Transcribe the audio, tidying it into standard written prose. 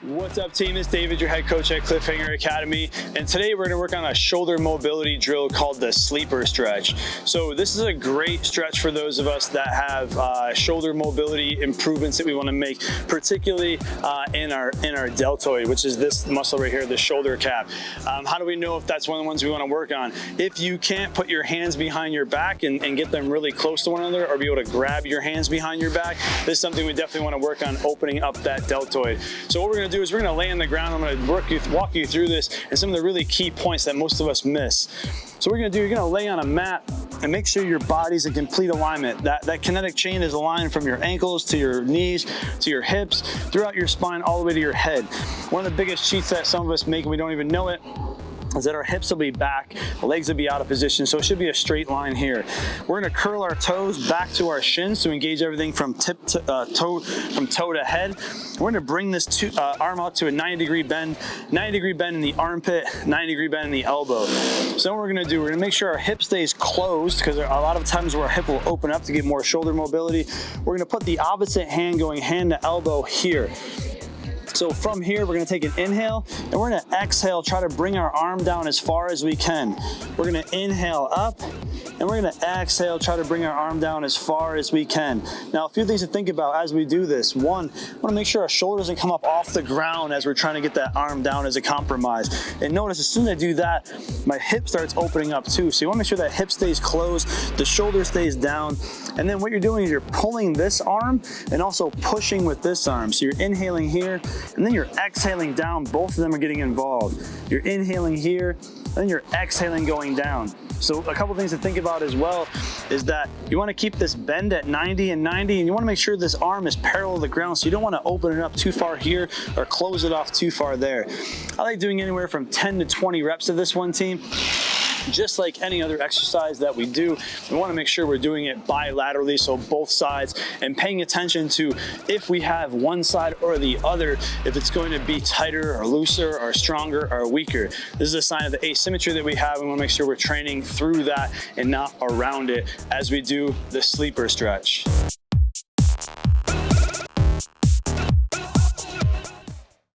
What's up, team? It's David, your head coach at Cliffhanger Academy, and today we're going to work on a shoulder mobility drill called the sleeper stretch. So this is a great stretch for those of us that have shoulder mobility improvements that we want to make, particularly in our deltoid, which is this muscle right here, the shoulder cap. How do we know if that's one of the ones we want to work on? If you can't put your hands behind your back and get them really close to one another, or be able to grab your hands behind your back, this is something we definitely want to work on, opening up that deltoid. So what we're going to do is we're going to lay on the ground. I'm going to walk you through this and some of the really key points that most of us miss. So what we're going to do, you're going to lay on a mat and make sure your body's in complete alignment. That kinetic chain is aligned from your ankles to your knees to your hips, throughout your spine, all the way to your head. One of the biggest cheats that some of us make and we don't even know it is that our hips will be back, the legs will be out of position, so it should be a straight line here. We're gonna curl our toes back to our shins to engage everything from toe to head. We're gonna bring this arm out to a 90-degree bend, 90-degree bend in the armpit, 90-degree bend in the elbow. So what we're gonna do, we're gonna make sure our hip stays closed, because a lot of times where our hip will open up to get more shoulder mobility. We're gonna put the opposite hand going hand to elbow here. So from here, we're gonna take an inhale and we're gonna exhale, try to bring our arm down as far as we can. We're gonna inhale up and we're gonna exhale, try to bring our arm down as far as we can. Now, a few things to think about as we do this. One, we wanna make sure our shoulder doesn't come up off the ground as we're trying to get that arm down as a compromise. And notice, as soon as I do that, my hip starts opening up too. So you wanna make sure that hip stays closed, the shoulder stays down. And then what you're doing is you're pulling this arm and also pushing with this arm. So you're inhaling here, and then you're exhaling down. Both of them are getting involved. You're inhaling here, and then you're exhaling going down. So a couple things to think about as well is that you want to keep this bend at 90 and 90, and you want to make sure this arm is parallel to the ground, so you don't want to open it up too far here or close it off too far there. I like doing anywhere from 10 to 20 reps of this one, team. Just like any other exercise that we do, we want to make sure we're doing it bilaterally, so both sides, and paying attention to if we have one side or the other, if it's going to be tighter or looser or stronger or weaker. This is a sign of the asymmetry that we have. We want to make sure we're training through that and not around it as we do the sleeper stretch.